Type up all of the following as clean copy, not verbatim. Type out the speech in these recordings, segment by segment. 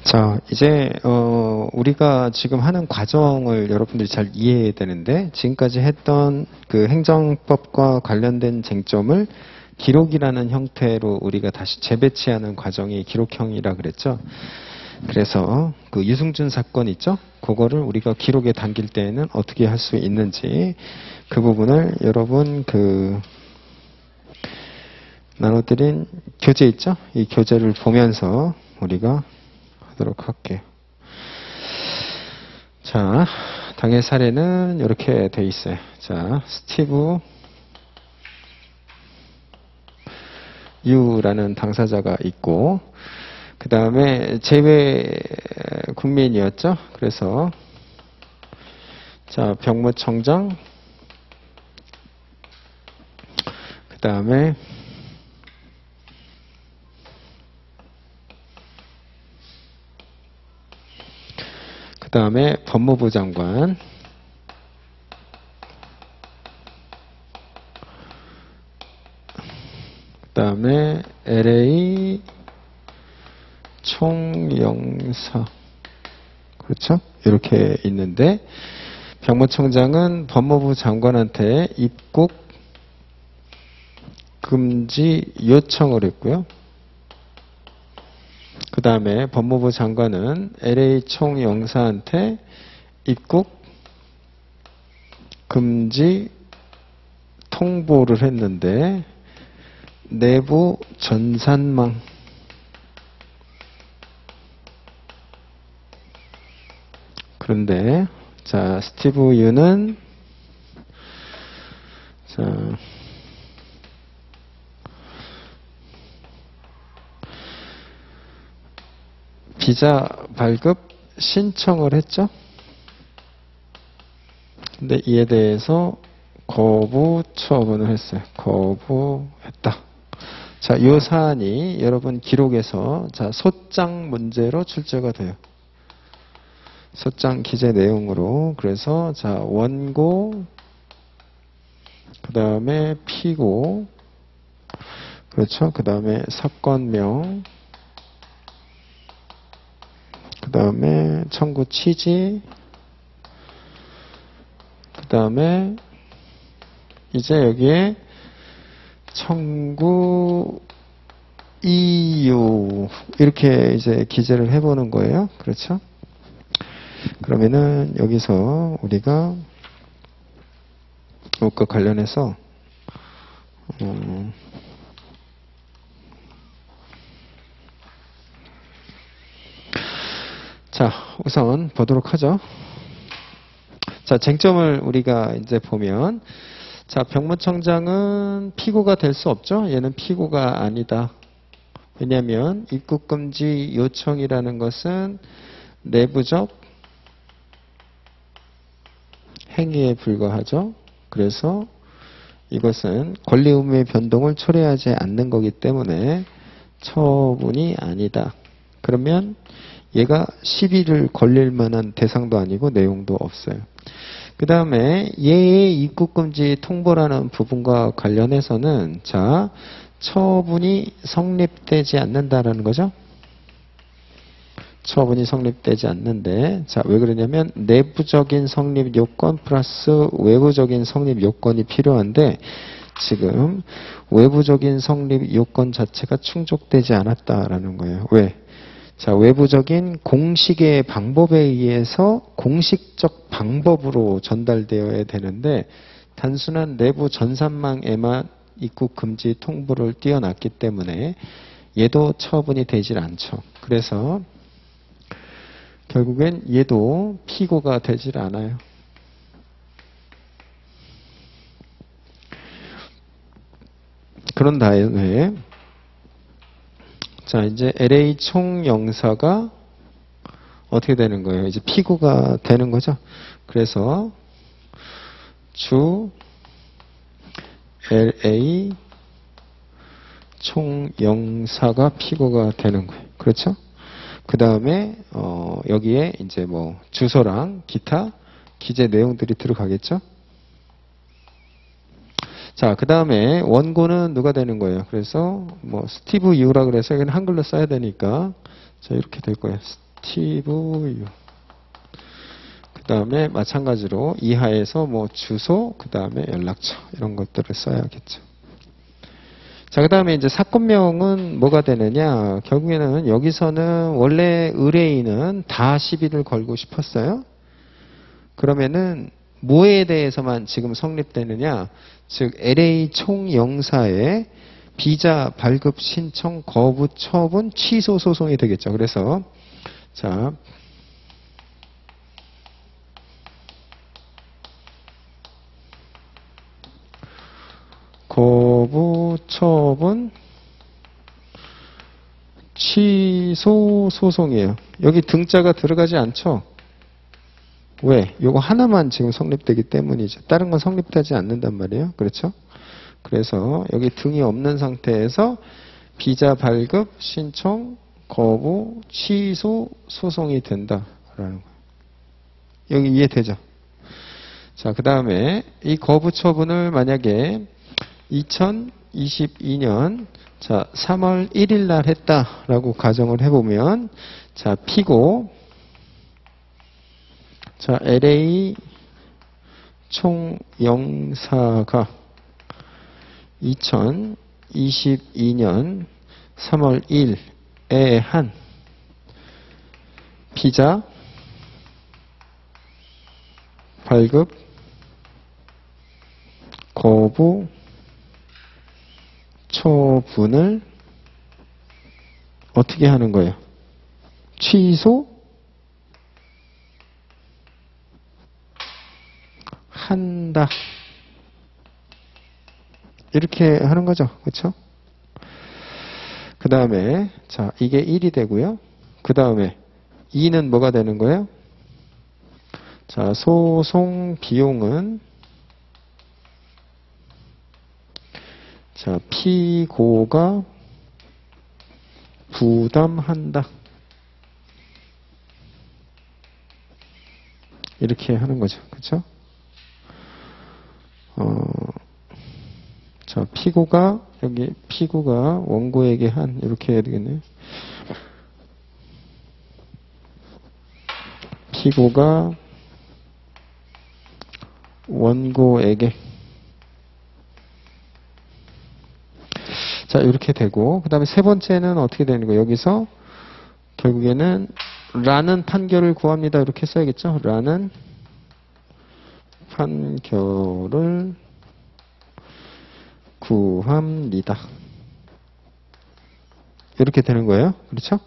자, 이제 우리가 지금 하는 과정을 여러분들이 잘 이해해야 되는데, 지금까지 했던 그 행정법과 관련된 쟁점을 기록이라는 형태로 우리가 다시 재배치하는 과정이 기록형이라 그랬죠. 그래서 그 유승준 사건 있죠? 그거를 우리가 기록에 담길 때에는 어떻게 할 수 있는지 그 부분을 여러분 그 나눠드린 교재 있죠? 이 교재를 보면서 우리가 하도록 할게요. 자, 당해 사례는 이렇게 돼 있어요. 자, 스티브 유라는 당사자가 있고, 그 다음에 제외 국민이었죠. 그래서 자, 병무청장, 그 다음에 법무부 장관, 그 다음에 LA 총영사, 그렇죠? 이렇게 있는데, 병무청장은 법무부 장관한테 입국 금지 요청을 했고요. 그 다음에 법무부 장관은 LA 총영사한테 입국 금지 통보를 했는데, 내부 전산망, 그런데 자, 스티브 유는 자, 비자 발급 신청을 했죠. 근데 이에 대해서 거부 처분을 했어요. 거부했다. 자, 이 사안이 여러분 기록에서 자, 소장 문제로 출제가 돼요. 소장 기재 내용으로. 그래서 자, 원고, 그 다음에 피고, 그렇죠. 그 다음에 사건명, 그 다음에 청구 취지, 그 다음에 이제 여기에 청구 이유 이렇게 이제 기재를 해보는 거예요. 그렇죠? 그러면은 여기서 우리가 이것과 관련해서 자, 우선 보도록 하죠. 자, 쟁점을 우리가 이제 보면, 자, 병무청장은 피고가 될 수 없죠? 얘는 피고가 아니다. 왜냐하면 입국금지 요청이라는 것은 내부적 행위에 불과하죠. 그래서 이것은 권리 의무의 변동을 초래하지 않는 거기 때문에 처분이 아니다. 그러면 얘가 시비를 걸릴 만한 대상도 아니고 내용도 없어요. 그 다음에 얘의 입국금지 통보라는 부분과 관련해서는 자, 처분이 성립되지 않는다라는 거죠. 처분이 성립되지 않는데, 자, 왜 그러냐면 내부적인 성립 요건 플러스 외부적인 성립 요건이 필요한데, 지금 외부적인 성립 요건 자체가 충족되지 않았다라는 거예요. 왜? 자, 외부적인 공식의 방법에 의해서 공식적 방법으로 전달되어야 되는데, 단순한 내부 전산망에만 입국 금지 통보를 띄워놨기 때문에 얘도 처분이 되질 않죠. 그래서 결국엔 얘도 피고가 되질 않아요. 그런 다음에 자, 이제 LA 총영사가 어떻게 되는 거예요? 이제 피고가 되는 거죠. 그래서 주 LA 총영사가 피고가 되는 거예요. 그렇죠? 그 다음에 여기에 이제 뭐 주소랑 기타 기재 내용들이 들어가겠죠? 자, 그 다음에 원고는 누가 되는 거예요? 그래서 뭐 스티브 유라 그래서 여기는 한글로 써야 되니까 자, 이렇게 될 거예요. 스티브 유. 그 다음에 마찬가지로 이하에서 뭐 주소, 그 다음에 연락처 이런 것들을 써야겠죠. 자, 그 다음에 이제 사건명은 뭐가 되느냐. 결국에는 여기서는 원래 의뢰인은 다 시비를 걸고 싶었어요. 그러면은 뭐에 대해서만 지금 성립되느냐. 즉 LA 총영사의 비자 발급 신청 거부 처분 취소 소송이 되겠죠. 그래서 자 거부 처분 취소 소송이에요. 여기 등자가 들어가지 않죠? 왜? 요거 하나만 지금 성립되기 때문이죠. 다른 건 성립되지 않는단 말이에요. 그렇죠? 그래서 여기 등이 없는 상태에서 비자 발급 신청 거부 취소 소송이 된다라는 거예요. 여기 이해되죠? 자, 그 다음에 이 거부 처분을 만약에 2022년 자 3월 1일 날 했다라고 가정을 해보면 자 피고 자 LA 총영사가 2022년 3월 1일에 한 비자 발급 거부 처분을 어떻게 하는 거예요? 취소 한다. 이렇게 하는 거죠. 그렇죠? 그 다음에 자 이게 1이 되고요. 그 다음에 2는 뭐가 되는 거예요? 자 소송 비용은 자 피고가 부담한다. 이렇게 하는 거죠. 그렇죠? 자 피고가 여기 피고가 원고에게 한 이렇게 해야 되겠네요. 피고가 원고에게 자 이렇게 되고 그 다음에 세 번째는 어떻게 되는 거예요? 여기서 결국에는 라는 판결을 구합니다. 이렇게 써야겠죠? 라는 판결을 구합니다. 이렇게 되는 거예요. 그렇죠?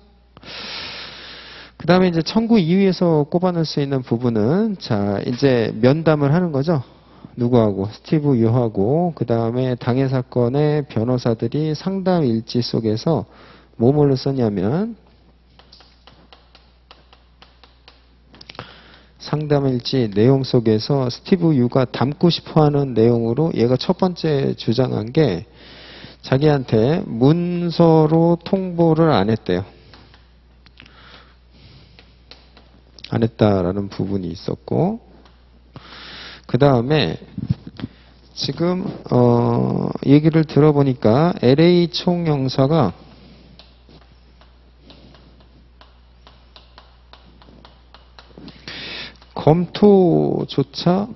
그 다음에 이제 청구 이유에서 꼽아낼 수 있는 부분은 자 이제 면담을 하는 거죠. 누구하고? 스티브 유하고 그 다음에 당해 사건의 변호사들이 상담 일지 속에서 뭐를 썼냐면 상담 일지 내용 속에서 스티브 유가 담고 싶어하는 내용으로 얘가 첫 번째 주장한 게 자기한테 문서로 통보를 안 했대요. 안 했다라는 부분이 있었고 그 다음에 지금 얘기를 들어보니까 LA 총영사가 검토조차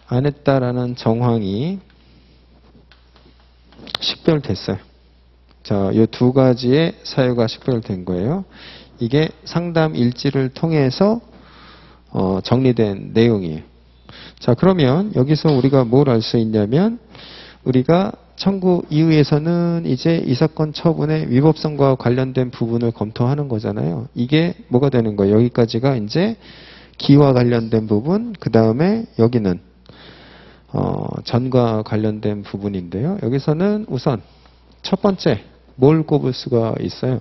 안 했다라는 정황이 식별됐어요. 자, 이 두 가지의 사유가 식별된 거예요. 이게 상담 일지를 통해서 정리된 내용이에요. 자, 그러면 여기서 우리가 뭘 알 수 있냐면 우리가 청구 이유에서는 이제 이 사건 처분의 위법성과 관련된 부분을 검토하는 거잖아요. 이게 뭐가 되는 거예요? 여기까지가 이제 기와 관련된 부분, 그 다음에 여기는 전과 관련된 부분인데요. 여기서는 우선 첫 번째 뭘 꼽을 수가 있어요?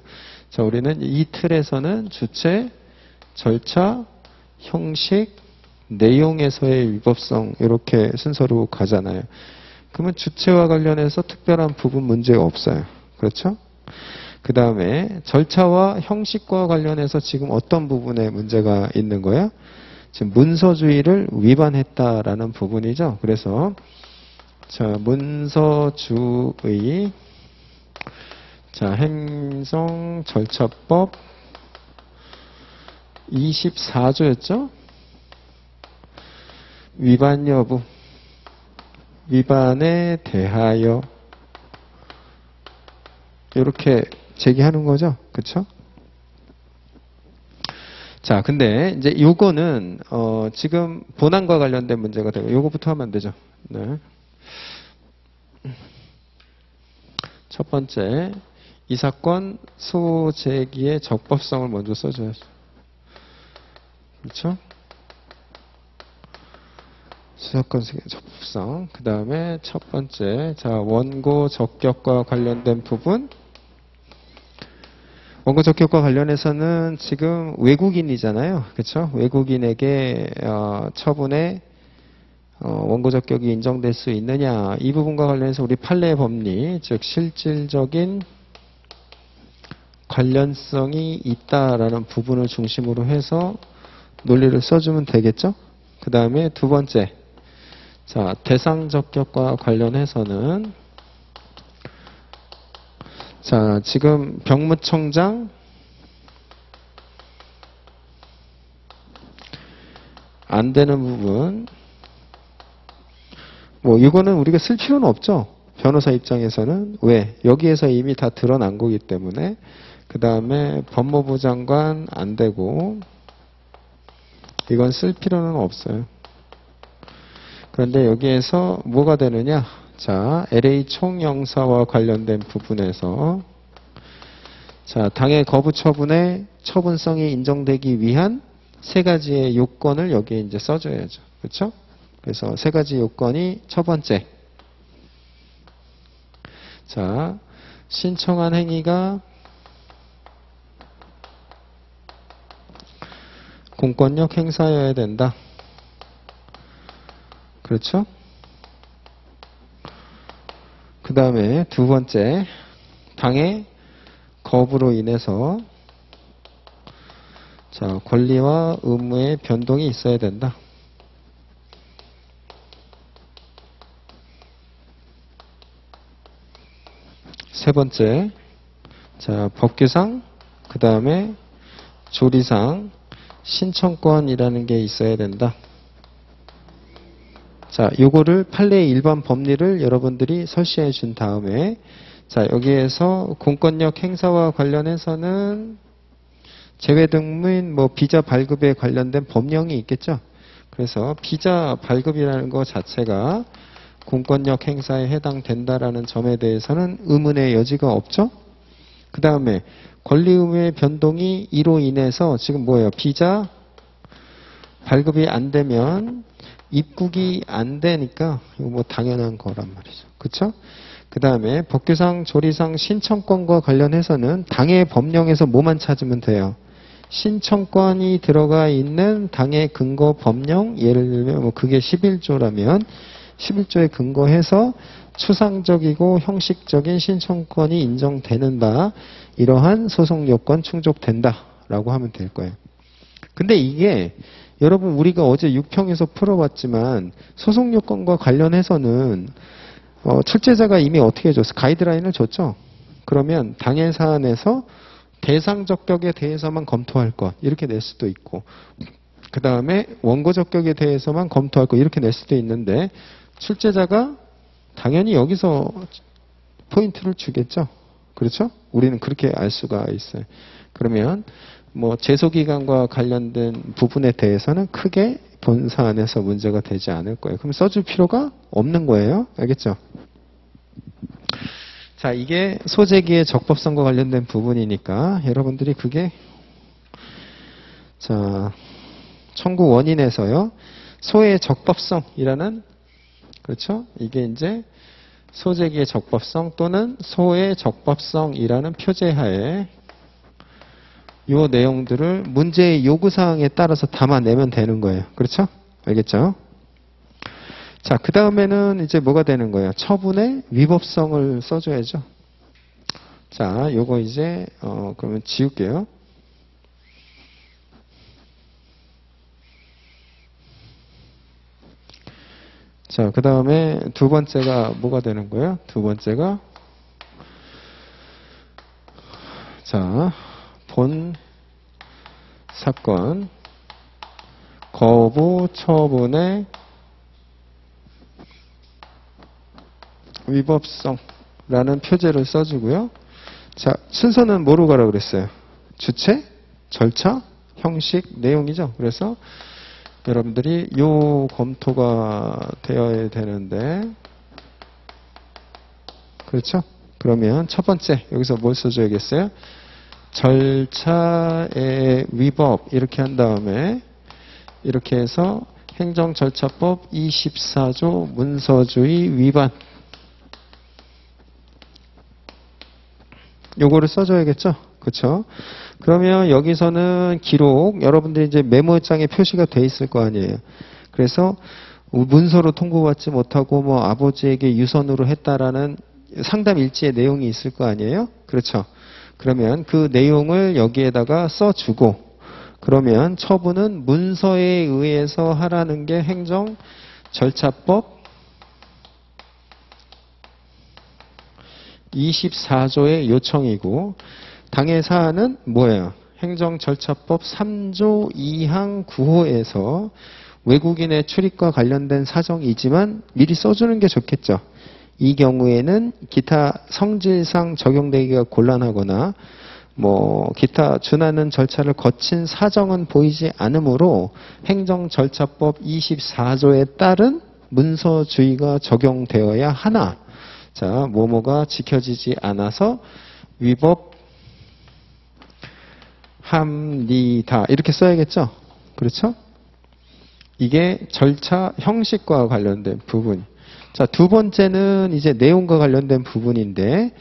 자, 우리는 이 틀에서는 주체, 절차, 형식, 내용에서의 위법성 이렇게 순서로 가잖아요. 그러면 주체와 관련해서 특별한 부분 문제가 없어요. 그렇죠? 그 다음에 절차와 형식과 관련해서 지금 어떤 부분에 문제가 있는 거예요? 지금 문서주의를 위반했다라는 부분이죠. 그래서 자 문서주의 자 행정절차법 24조였죠? 위반 여부. 위반에 대하여. 이렇게 제기하는 거죠. 그쵸? 자, 근데 이제 요거는, 지금 본안과 관련된 문제가 되고, 요거부터 하면 안 되죠. 네. 첫 번째, 이 사건 소제기의 적법성을 먼저 써줘야죠. 그렇죠? 사건 소제기의 적법성. 그 다음에 첫 번째, 자, 원고 적격과 관련된 부분. 원고 적격과 관련해서는 지금 외국인이잖아요. 그렇죠? 외국인에게 처분에 원고 적격이 인정될 수 있느냐, 이 부분과 관련해서 우리 판례 법리, 즉 실질적인 관련성이 있다라는 부분을 중심으로 해서 논리를 써주면 되겠죠? 그 다음에 두 번째, 자, 대상 적격과 관련해서는 자, 지금 병무청장 안 되는 부분, 뭐 이거는 우리가 쓸 필요는 없죠. 변호사 입장에서는. 왜? 여기에서 이미 다 드러난 거기 때문에. 그 다음에 법무부 장관 안 되고, 이건 쓸 필요는 없어요. 그런데 여기에서 뭐가 되느냐? 자, LA 총영사와 관련된 부분에서 자, 당의 거부 처분의 처분성이 인정되기 위한 세 가지의 요건을 여기에 이제 써줘야죠. 그렇죠? 그래서 세 가지 요건이 첫 번째. 자, 신청한 행위가 공권력 행사여야 된다. 그렇죠? 그 다음에 두 번째, 당의 거부로 인해서 자, 권리와 의무의 변동이 있어야 된다. 세 번째, 자, 법규상, 그 다음에 조리상, 신청권이라는 게 있어야 된다. 자, 요거를 판례의 일반 법리를 여러분들이 설치해 준 다음에 자, 여기에서 공권력 행사와 관련해서는 제외 등문 뭐 비자 발급에 관련된 법령이 있겠죠. 그래서 비자 발급이라는 것 자체가 공권력 행사에 해당된다라는 점에 대해서는 의문의 여지가 없죠. 그 다음에 권리 의무의 변동이 이로 인해서 지금 뭐예요? 비자 발급이 안 되면 입국이 안 되니까 이거 뭐 당연한 거란 말이죠. 그렇죠? 그 다음에 법규상, 조리상, 신청권과 관련해서는 당의 법령에서 뭐만 찾으면 돼요? 신청권이 들어가 있는 당의 근거 법령, 예를 들면 뭐 그게 11조라면 11조에 근거해서 추상적이고 형식적인 신청권이 인정되는 바 이러한 소송 요건 충족된다라고 하면 될 거예요. 근데 이게 여러분 우리가 어제 6평에서 풀어봤지만 소송 요건과 관련해서는 출제자가 이미 어떻게 해줬어? 가이드라인을 줬죠? 그러면 당해 사안에서 대상 적격에 대해서만 검토할 것 이렇게 낼 수도 있고 그 다음에 원고 적격에 대해서만 검토할 것 이렇게 낼 수도 있는데 출제자가 당연히 여기서 포인트를 주겠죠? 그렇죠? 우리는 그렇게 알 수가 있어요. 그러면 뭐 제소기간과 관련된 부분에 대해서는 크게 본 사안에서 문제가 되지 않을 거예요. 그럼 써줄 필요가 없는 거예요. 알겠죠? 자, 이게 소재기의 적법성과 관련된 부분이니까 여러분들이 그게 자, 청구 원인에서요. 소의 적법성이라는 그렇죠? 이게 이제 소재기의 적법성 또는 소의 적법성이라는 표제하에 이 내용들을 문제의 요구사항에 따라서 담아내면 되는 거예요. 그렇죠? 알겠죠? 자, 그 다음에는 이제 뭐가 되는 거예요? 처분의 위법성을 써줘야죠. 자, 요거 이제, 그러면 지울게요. 자, 그 다음에 두 번째가 뭐가 되는 거예요? 두 번째가, 자, 본 사건 거부 처분의 위법성라는 표제를 써주고요. 자, 순서는 뭐로 가라고 그랬어요? 주체, 절차, 형식, 내용이죠. 그래서 여러분들이 요 검토가 되어야 되는데, 그렇죠? 그러면 첫 번째 여기서 뭘 써줘야겠어요? 절차의 위법 이렇게 한 다음에 이렇게 해서 행정절차법 24조 문서주의 위반, 요거를 써줘야겠죠? 그쵸? 그러면 여기서는 기록, 여러분들이 이제 메모장에 표시가 돼 있을 거 아니에요. 그래서 문서로 통보받지 못하고 뭐 아버지에게 유선으로 했다라는 상담 일지의 내용이 있을 거 아니에요? 그렇죠? 그러면 그 내용을 여기에다가 써주고, 그러면 처분은 문서에 의해서 하라는 게 행정절차법 24조의 요청이고, 당해 사안은 뭐예요? 행정절차법 3조 2항 9호에서 외국인의 출입과 관련된 사정이지만 미리 써주는 게 좋겠죠. 이 경우에는 기타 성질상 적용되기가 곤란하거나 뭐 기타 준하는 절차를 거친 사정은 보이지 않으므로 행정절차법 24조에 따른 문서주의가 적용되어야 하나, 자, 뭐뭐가 지켜지지 않아서 위법합니다. 이렇게 써야겠죠? 그렇죠? 이게 절차 형식과 관련된 부분. 자, 두 번째는 이제 내용과 관련된 부분인데,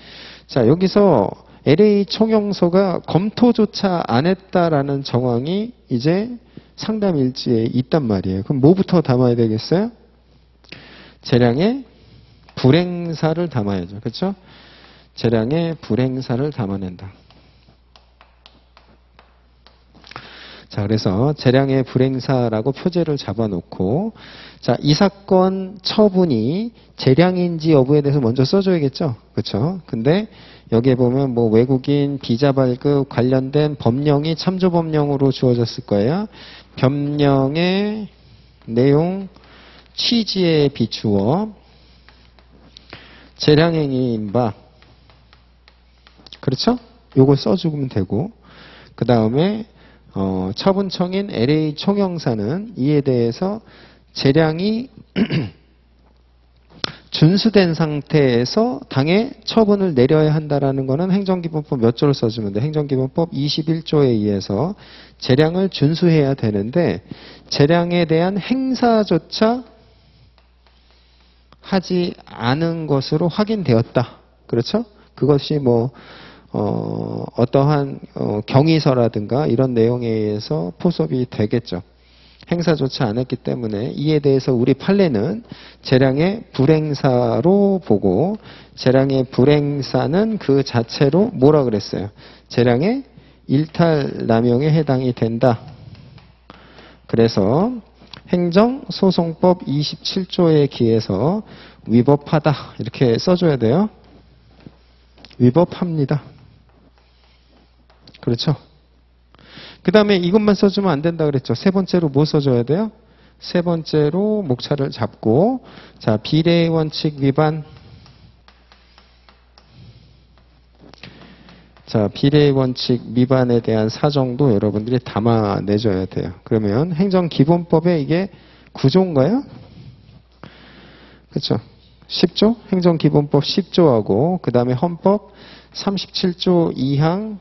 자, 여기서 LA 총영서가 검토조차 안 했다라는 정황이 이제 상담 일지에 있단 말이에요. 그럼 뭐부터 담아야 되겠어요? 재량의 불행사를 담아야죠. 그렇죠? 재량의 불행사를 담아낸다. 자, 그래서 재량의 불행사라고 표제를 잡아놓고, 자, 이 사건 처분이 재량인지 여부에 대해서 먼저 써줘야겠죠. 그렇죠? 근데 여기에 보면 뭐 외국인 비자 발급 관련된 법령이 참조법령으로 주어졌을 거예요. 법령의 내용 취지에 비추어 재량행위인 바, 그렇죠? 요걸 써주면 되고, 그 다음에 처분청인 LA 총영사는 이에 대해서 재량이 준수된 상태에서 당해 처분을 내려야 한다라는 것은 행정기본법 몇 조를 써주면 돼? 행정기본법 21조에 의해서 재량을 준수해야 되는데, 재량에 대한 행사조차 하지 않은 것으로 확인되었다. 그렇죠? 그것이 뭐 어떠한 경위서라든가 이런 내용에 의해서 포섭이 되겠죠. 행사조차 안 했기 때문에 이에 대해서 우리 판례는 재량의 불행사로 보고, 재량의 불행사는 그 자체로 뭐라 그랬어요? 재량의 일탈남용에 해당이 된다. 그래서 행정소송법 27조에 기해서 위법하다 이렇게 써줘야 돼요. 위법합니다. 그렇죠? 그 다음에 이것만 써주면 안 된다 그랬죠. 세 번째로 뭐 써줘야 돼요? 세 번째로 목차를 잡고, 자, 비례 원칙 위반. 자, 비례 원칙 위반에 대한 사정도 여러분들이 담아내줘야 돼요. 그러면 행정기본법에 이게 9조인가요? 그렇죠? 10조? 행정기본법 10조하고 그 다음에 헌법 37조 2항,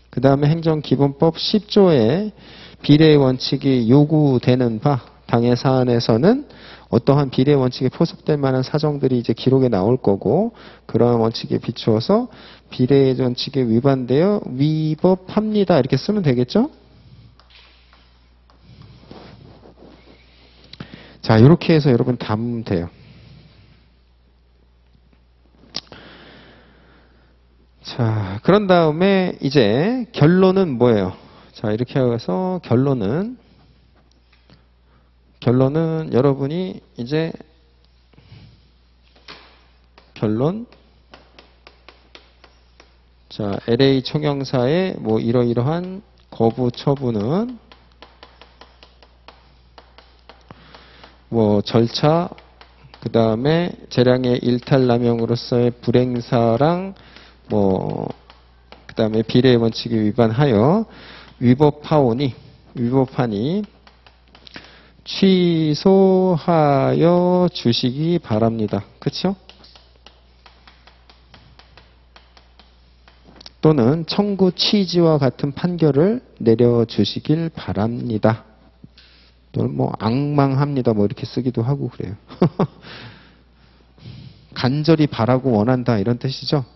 그 다음에 행정기본법 10조에 비례 원칙이 요구되는 바, 당해 사안에서는 어떠한 비례 원칙에 포섭될 만한 사정들이 이제 기록에 나올 거고, 그러한 원칙에 비추어서 비례 원칙에 위반되어 위법합니다. 이렇게 쓰면 되겠죠? 자, 이렇게 해서 여러분 담으면 돼요. 자, 그런 다음에 이제 결론은 뭐예요? 자, 이렇게 해서 결론은 여러분이 이제 결론, 자, LA 총영사의 뭐 이러이러한 거부 처분은 뭐 절차, 그 다음에 재량의 일탈남용으로서의 불행사랑 뭐 그 다음에 비례의 원칙에 위반하여 위법하니 취소하여 주시기 바랍니다. 그렇죠? 또는 청구 취지와 같은 판결을 내려주시길 바랍니다. 또는 뭐 앙망합니다. 뭐 이렇게 쓰기도 하고 그래요. 간절히 바라고 원한다 이런 뜻이죠.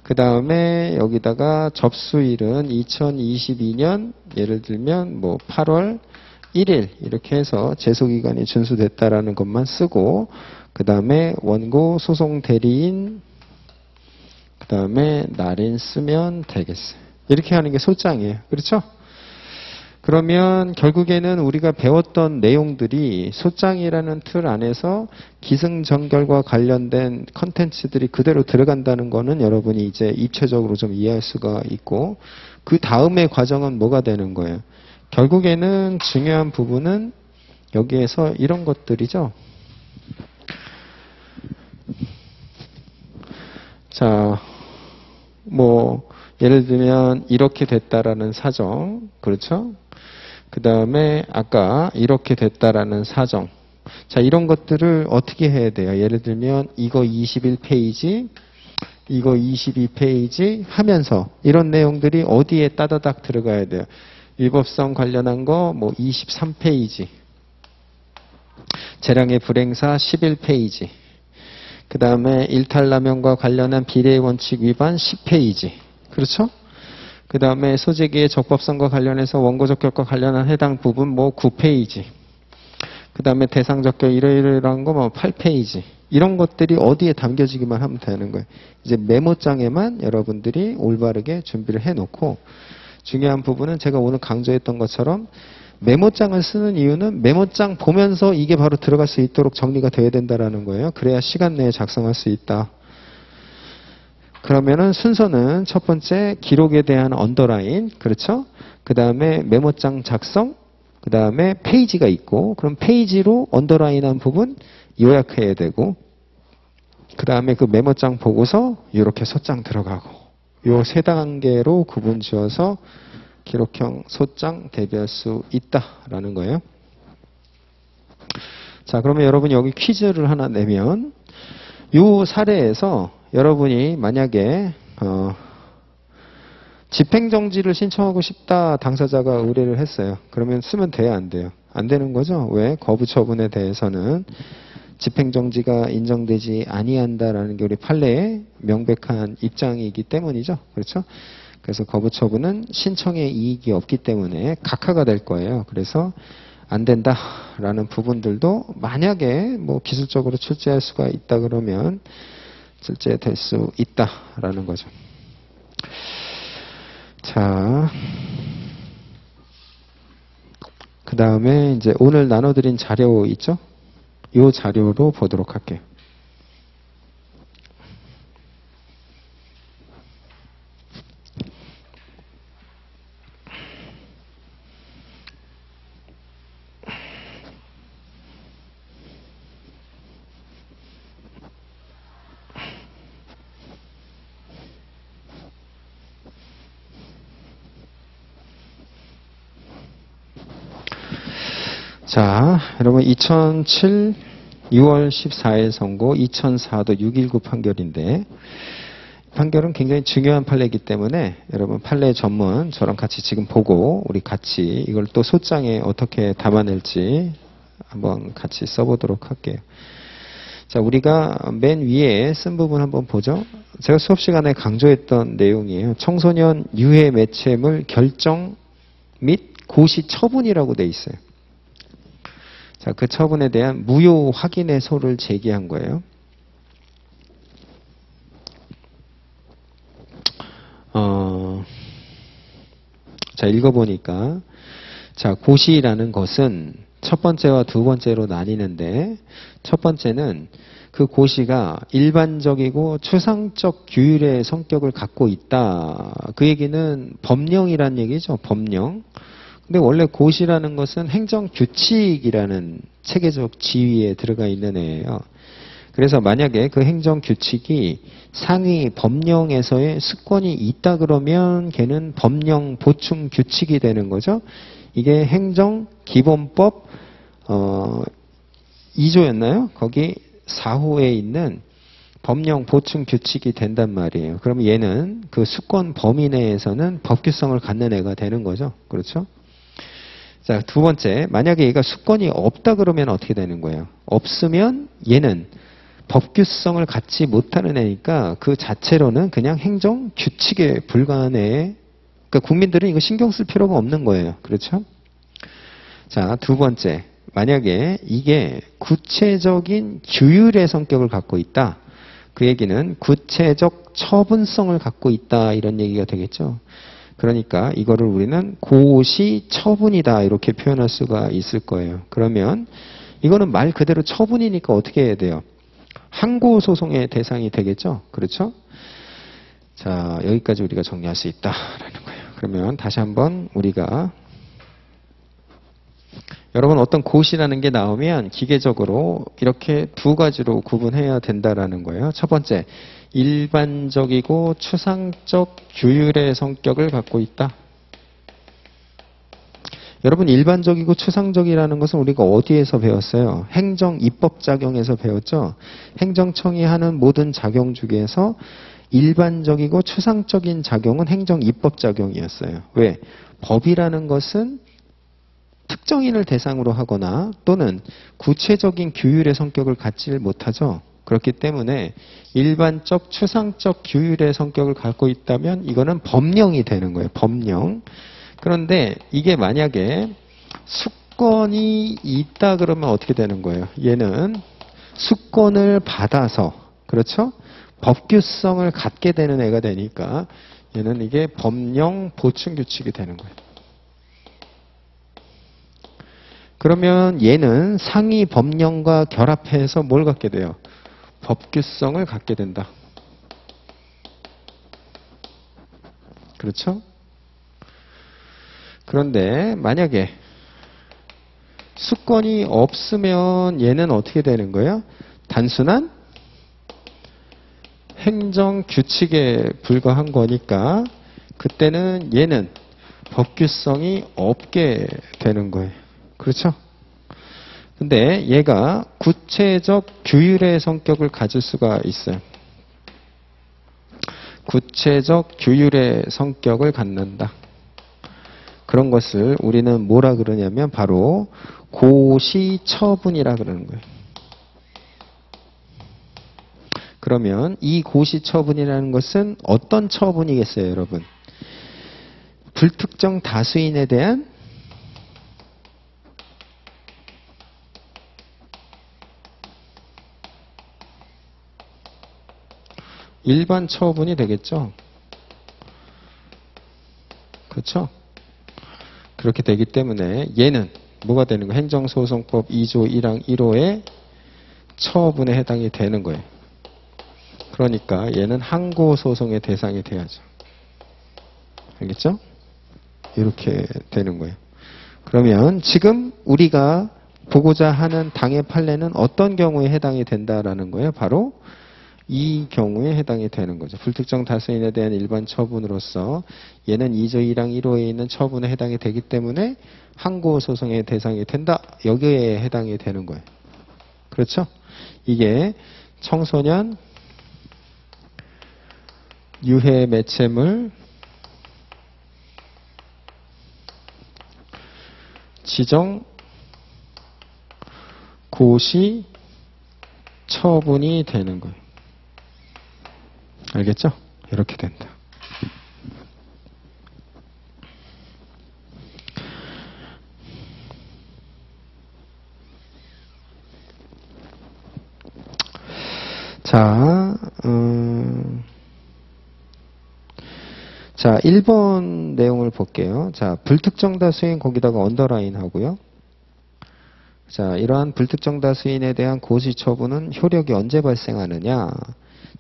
그 다음에 여기다가 접수일은 2022년 예를 들면 뭐 8월 1일 이렇게 해서 제소기간이 준수됐다라는 것만 쓰고 그 다음에 원고 소송 대리인 그 다음에 날인 쓰면 되겠어요. 이렇게 하는 게 소장이에요. 그렇죠? 그러면 결국에는 우리가 배웠던 내용들이 소장이라는 틀 안에서 기승전결과 관련된 컨텐츠들이 그대로 들어간다는 거는 여러분이 이제 입체적으로 좀 이해할 수가 있고 그 다음의 과정은 뭐가 되는 거예요? 결국에는 중요한 부분은 여기에서 이런 것들이죠. 자, 뭐 예를 들면 이렇게 됐다라는 사정, 그렇죠? 그 다음에 아까 이렇게 됐다라는 사정. 자, 이런 것들을 어떻게 해야 돼요? 예를 들면 이거 21페이지, 이거 22페이지 하면서 이런 내용들이 어디에 따다닥 들어가야 돼요? 위법성 관련한 거 뭐 23페이지, 재량의 불행사 11페이지, 그 다음에 일탈남용과 관련한 비례의 원칙 위반 10페이지. 그렇죠? 그 다음에 소재기의 적법성과 관련해서 원고적격과 관련한 해당 부분 뭐 9페이지. 그 다음에 대상적격 이러이러한 거 뭐 8페이지. 이런 것들이 어디에 담겨지기만 하면 되는 거예요. 이제 메모장에만 여러분들이 올바르게 준비를 해놓고 중요한 부분은 제가 오늘 강조했던 것처럼 메모장을 쓰는 이유는 메모장 보면서 이게 바로 들어갈 수 있도록 정리가 되어야 된다는 거예요. 그래야 시간 내에 작성할 수 있다. 그러면은 순서는 첫 번째 기록에 대한 언더라인, 그렇죠? 그 다음에 메모장 작성, 그 다음에 페이지가 있고, 그럼 페이지로 언더라인한 부분 요약해야 되고, 그 다음에 그 메모장 보고서 이렇게 소장 들어가고, 요 세 단계로 구분 지어서 기록형 소장 대비할 수 있다라는 거예요. 자, 그러면 여러분 여기 퀴즈를 하나 내면, 요 사례에서 여러분이 만약에 집행정지를 신청하고 싶다 당사자가 의뢰를 했어요. 그러면 쓰면 돼요, 안 돼요? 안 되는 거죠. 왜? 거부 처분에 대해서는 집행정지가 인정되지 아니한다라는 게 우리 판례의 명백한 입장이기 때문이죠. 그렇죠? 그래서 거부 처분은 신청의 이익이 없기 때문에 각하가 될 거예요. 그래서 안 된다라는 부분들도 만약에 뭐 기술적으로 출제할 수가 있다 그러면 출제될 수 있다라는 거죠. 자, 그 다음에 이제 오늘 나눠드린 자료 있죠? 이 자료로 보도록 할게요. 자, 여러분 2007 6월 14일 선고 2004도 619 판결인데 판결은 굉장히 중요한 판례이기 때문에 여러분 판례 전문 저랑 같이 지금 보고 우리 같이 이걸 또 소장에 어떻게 담아낼지 한번 같이 써보도록 할게요. 자, 우리가 맨 위에 쓴 부분 한번 보죠. 제가 수업 시간에 강조했던 내용이에요. 청소년 유해 매체물 결정 및 고시 처분이라고 돼 있어요. 자, 그 처분에 대한 무효 확인의 소를 제기한 거예요. 자, 읽어보니까 자, 고시라는 것은 첫 번째와 두 번째로 나뉘는데, 첫 번째는 그 고시가 일반적이고 추상적 규율의 성격을 갖고 있다. 그 얘기는 법령이란 얘기죠. 법령. 근데 원래 고시라는 것은 행정규칙이라는 체계적 지위에 들어가 있는 애예요. 그래서 만약에 그 행정규칙이 상위 법령에서의 습권이 있다 그러면 걔는 법령 보충 규칙이 되는 거죠. 이게 행정기본법 2조였나요? 거기 4호에 있는 법령 보충 규칙이 된단 말이에요. 그럼 얘는 그 수권 범위 내에서는 법규성을 갖는 애가 되는 거죠. 그렇죠? 자, 두 번째, 만약에 얘가 수권이 없다 그러면 어떻게 되는 거예요? 없으면 얘는 법규성을 갖지 못하는 애니까 그 자체로는 그냥 행정 규칙에 불과한 애. 그러니까 국민들은 이거 신경 쓸 필요가 없는 거예요. 그렇죠? 자, 두 번째, 만약에 이게 구체적인 규율의 성격을 갖고 있다. 그 얘기는 구체적 처분성을 갖고 있다. 이런 얘기가 되겠죠. 그러니까 이거를 우리는 고시 처분이다. 이렇게 표현할 수가 있을 거예요. 그러면 이거는 말 그대로 처분이니까 어떻게 해야 돼요? 항고소송의 대상이 되겠죠. 그렇죠? 자, 여기까지 우리가 정리할 수 있다라는 거예요. 그러면 다시 한번 우리가 여러분 어떤 고시라는 게 나오면 기계적으로 이렇게 두 가지로 구분해야 된다라는 거예요. 첫 번째, 일반적이고 추상적 규율의 성격을 갖고 있다. 여러분 일반적이고 추상적이라는 것은 우리가 어디에서 배웠어요? 행정입법작용에서 배웠죠. 행정청이 하는 모든 작용 중에서 일반적이고 추상적인 작용은 행정입법작용이었어요. 왜? 법이라는 것은 특정인을 대상으로 하거나 또는 구체적인 규율의 성격을 갖지 못하죠. 그렇기 때문에 일반적 추상적 규율의 성격을 갖고 있다면 이거는 법령이 되는 거예요. 법령. 그런데 이게 만약에 수권이 있다 그러면 어떻게 되는 거예요? 얘는 수권을 받아서, 그렇죠? 법규성을 갖게 되는 애가 되니까 얘는 이게 법령 보충 규칙이 되는 거예요. 그러면 얘는 상위 법령과 결합해서 뭘 갖게 돼요? 법규성을 갖게 된다. 그렇죠? 그런데 만약에 수권이 없으면 얘는 어떻게 되는 거예요? 단순한 행정규칙에 불과한 거니까 그때는 얘는 법규성이 없게 되는 거예요. 그렇죠? 근데 얘가 구체적 규율의 성격을 가질 수가 있어요. 구체적 규율의 성격을 갖는다. 그런 것을 우리는 뭐라 그러냐면 바로 고시처분이라 그러는 거예요. 그러면 이 고시처분이라는 것은 어떤 처분이겠어요, 여러분? 불특정 다수인에 대한 일반 처분이 되겠죠. 그렇죠? 그렇게 되기 때문에 얘는 뭐가 되는 거예요? 행정소송법 2조 1항 1호의 처분에 해당이 되는 거예요. 그러니까 얘는 항고소송의 대상이 돼야죠. 알겠죠? 이렇게 되는 거예요. 그러면 지금 우리가 보고자 하는 당의 판례는 어떤 경우에 해당이 된다라는 거예요? 바로 이 경우에 해당이 되는 거죠. 불특정 다수인에 대한 일반 처분으로서 얘는 2조 1항 1호에 있는 처분에 해당이 되기 때문에 항고소송의 대상이 된다. 여기에 해당이 되는 거예요. 그렇죠? 이게 청소년 유해 매체물 지정 고시 처분이 되는 거예요. 알겠죠? 이렇게 된다. 자, 1번 내용을 볼게요. 자, 불특정 다수인 거기다가 언더라인 하고요. 자, 이러한 불특정 다수인에 대한 고시 처분은 효력이 언제 발생하느냐?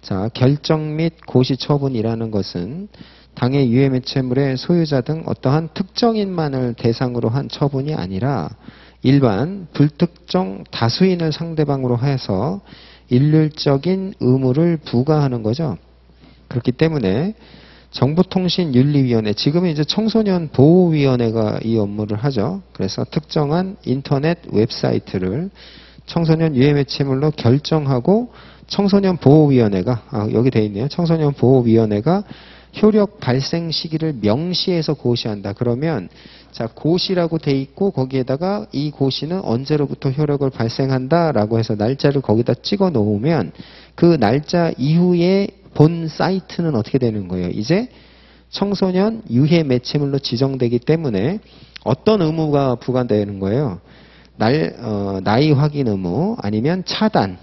자, 결정 및 고시 처분이라는 것은 당해 유해 매체물의 소유자 등 어떠한 특정인만을 대상으로 한 처분이 아니라 일반 불특정 다수인을 상대방으로 해서 일률적인 의무를 부과하는 거죠. 그렇기 때문에 정보통신윤리위원회, 지금은 이제 청소년 보호위원회가 이 업무를 하죠. 그래서 특정한 인터넷 웹사이트를 청소년 유해 매체물로 결정하고 청소년 보호위원회가, 여기 돼 있네요. 청소년 보호위원회가 효력 발생 시기를 명시해서 고시한다. 그러면 자, 고시라고 돼 있고 거기에다가 이 고시는 언제로부터 효력을 발생한다라고 해서 날짜를 거기다 찍어 놓으면 그 날짜 이후에 본 사이트는 어떻게 되는 거예요? 이제 청소년 유해 매체물로 지정되기 때문에 어떤 의무가 부과되는 거예요? 나이 확인 의무 아니면 차단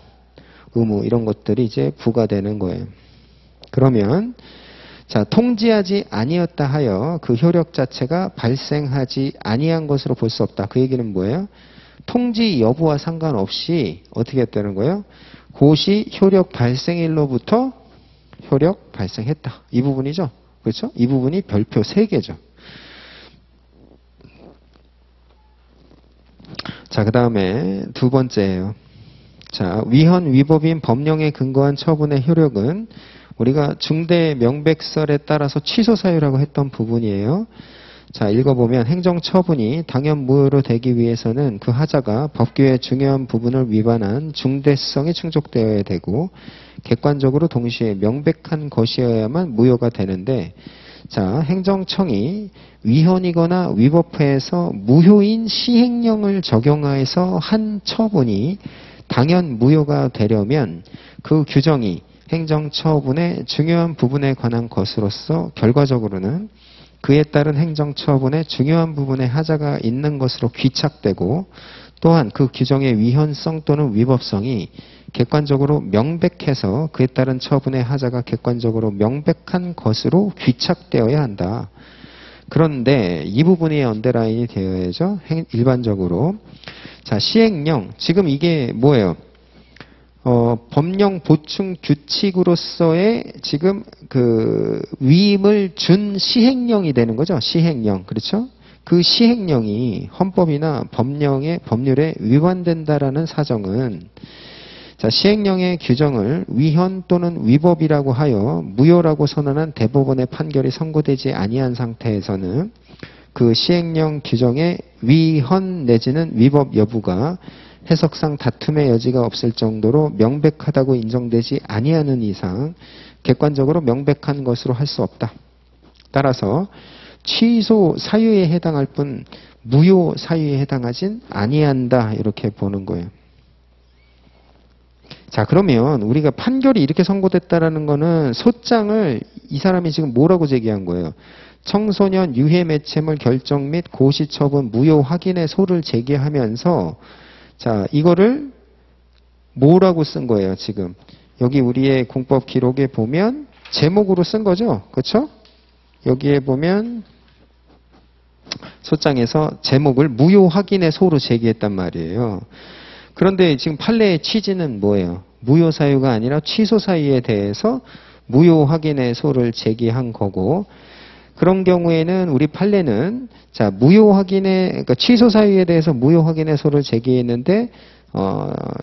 의무 이런 것들이 이제 부과되는 거예요. 그러면 자, 통지하지 아니었다 하여 그 효력 자체가 발생하지 아니한 것으로 볼 수 없다. 그 얘기는 뭐예요? 통지 여부와 상관없이 어떻게 했다는 거예요? 고시 효력 발생일로부터 효력 발생했다. 이 부분이죠. 그렇죠? 이 부분이 별표 3개죠. 자, 그 다음에 두 번째예요. 자, 위헌 위법인 법령에 근거한 처분의 효력은 우리가 중대 명백설에 따라서 취소 사유라고 했던 부분이에요. 자, 읽어보면 행정처분이 당연 무효로 되기 위해서는 그 하자가 법규의 중요한 부분을 위반한 중대성이 충족되어야 되고 객관적으로 동시에 명백한 것이어야만 무효가 되는데 자, 행정청이 위헌이거나 위법해서 무효인 시행령을 적용하여서 한 처분이 당연 무효가 되려면 그 규정이 행정처분의 중요한 부분에 관한 것으로서 결과적으로는 그에 따른 행정처분의 중요한 부분에 하자가 있는 것으로 귀착되고 또한 그 규정의 위헌성 또는 위법성이 객관적으로 명백해서 그에 따른 처분의 하자가 객관적으로 명백한 것으로 귀착되어야 한다. 그런데 이 부분이 언더라인이 되어야죠. 일반적으로. 자, 시행령. 지금 이게 뭐예요? 법령 보충 규칙으로서의 지금 그 위임을 준 시행령이 되는 거죠. 시행령. 그렇죠? 그 시행령이 헌법이나 법률에 위반된다라는 사정은 자, 시행령의 규정을 위헌 또는 위법이라고 하여 무효라고 선언한 대법원의 판결이 선고되지 아니한 상태에서는 그 시행령 규정의 위헌 내지는 위법 여부가 해석상 다툼의 여지가 없을 정도로 명백하다고 인정되지 아니하는 이상 객관적으로 명백한 것으로 할 수 없다. 따라서 취소 사유에 해당할 뿐 무효 사유에 해당하진 아니한다. 이렇게 보는 거예요. 자, 그러면 우리가 판결이 이렇게 선고됐다라는 거는 소장을 이 사람이 지금 뭐라고 제기한 거예요? 청소년 유해 매체물 결정 및 고시 처분 무효 확인의 소를 제기하면서 자, 이거를 뭐라고 쓴 거예요, 지금? 여기 우리의 공법 기록에 보면 제목으로 쓴 거죠? 그렇죠? 여기에 보면 소장에서 제목을 무효 확인의 소로 제기했단 말이에요. 그런데 지금 판례의 취지는 뭐예요? 무효 사유가 아니라 취소 사유에 대해서 무효 확인의 소를 제기한 거고 그런 경우에는 우리 판례는 자, 무효 확인의 그러니까 취소 사유에 대해서 무효 확인의 소를 제기했는데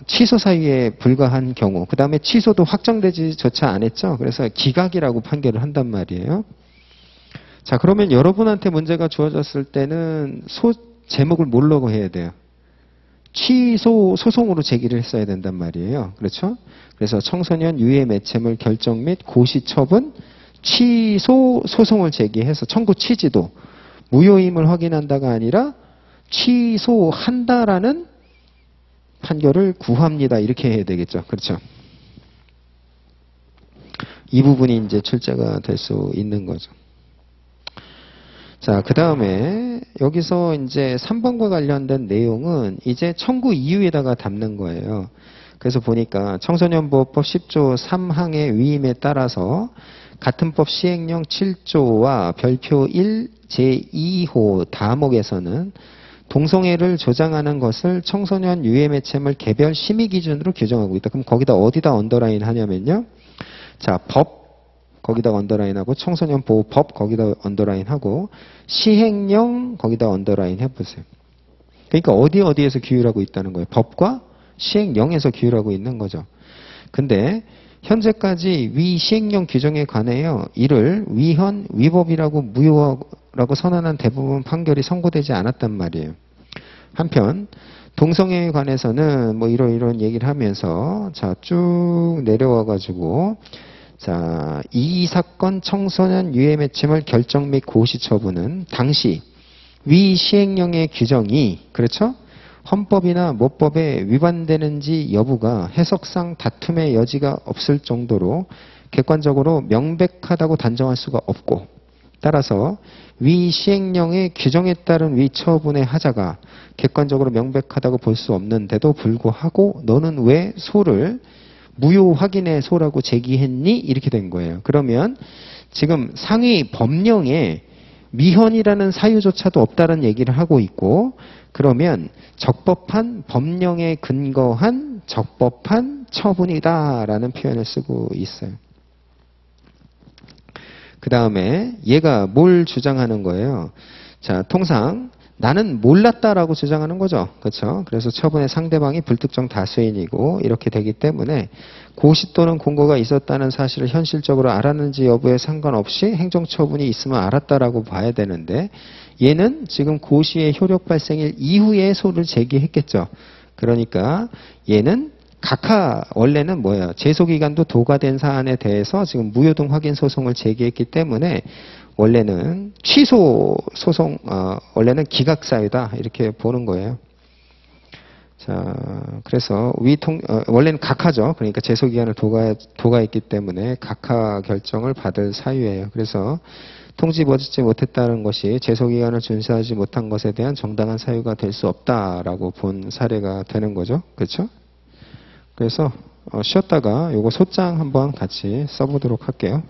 취소 사유에 불과한 경우 그다음에 취소도 확정되지조차 않았죠. 그래서 기각이라고 판결을 한단 말이에요. 자, 그러면 여러분한테 문제가 주어졌을 때는 제목을 뭘로 해야 돼요? 취소 소송으로 제기를 했어야 된단 말이에요. 그렇죠? 그래서 청소년 유해 매체물 결정 및 고시 처분 취소 소송을 제기해서 청구 취지도 무효임을 확인한다가 아니라 취소한다라는 판결을 구합니다. 이렇게 해야 되겠죠. 그렇죠? 이 부분이 이제 출제가 될 수 있는 거죠. 자, 그 다음에 여기서 이제 3번과 관련된 내용은 이제 청구 이유에다가 담는 거예요. 그래서 보니까 청소년보호법 10조 3항의 위임에 따라서 같은 법 시행령 7조와 별표 1 제2호 다목에서는 동성애를 조장하는 것을 청소년 유해 매체물 개별 심의 기준으로 규정하고 있다. 그럼 거기다 어디다 언더라인 하냐면요. 자, 법 거기다 언더라인하고 청소년 보호법 거기다 언더라인하고 시행령 거기다 언더라인 해보세요. 그러니까 어디에서 규율하고 있다는 거예요. 법과 시행령에서 규율하고 있는 거죠. 근데 현재까지 위 시행령 규정에 관하여 이를 위헌, 위법이라고 무효라고 선언한 대부분 판결이 선고되지 않았단 말이에요. 한편 동성애에 관해서는 뭐 이런 얘기를 하면서 자, 쭉 내려와 가지고 자, 이 사건 청소년 유해 매체물 결정 및 고시 처분은 당시 위 시행령의 규정이 그렇죠? 헌법이나 모법에 위반되는지 여부가 해석상 다툼의 여지가 없을 정도로 객관적으로 명백하다고 단정할 수가 없고 따라서 위 시행령의 규정에 따른 위 처분의 하자가 객관적으로 명백하다고 볼 수 없는데도 불구하고 너는 왜 소를 무효 확인의 소라고 제기했니? 이렇게 된 거예요. 그러면 지금 상위 법령에 미헌이라는 사유조차도 없다는 얘기를 하고 있고 그러면 적법한 법령에 근거한 적법한 처분이다라는 표현을 쓰고 있어요. 그 다음에 얘가 뭘 주장하는 거예요? 자, 통상 나는 몰랐다라고 주장하는 거죠. 그렇죠? 그래서 처분의 상대방이 불특정 다수인이고 이렇게 되기 때문에 고시 또는 공고가 있었다는 사실을 현실적으로 알았는지 여부에 상관없이 행정처분이 있으면 알았다라고 봐야 되는데 얘는 지금 고시의 효력 발생일 이후에 소를 제기했겠죠. 그러니까 얘는 각하 원래는 뭐예요? 제소기간도 도과된 사안에 대해서 지금 무효등 확인 소송을 제기했기 때문에 원래는 취소 소송, 원래는 기각사유다 이렇게 보는 거예요. 자, 그래서 원래는 각하죠. 그러니까 제소기간을 도과했기 때문에 각하 결정을 받을 사유예요. 그래서 통지받지 못했다는 것이 제소기간을 준수하지 못한 것에 대한 정당한 사유가 될 수 없다라고 본 사례가 되는 거죠. 그렇죠? 그래서 쉬었다가 요거 소장 한번 같이 써보도록 할게요.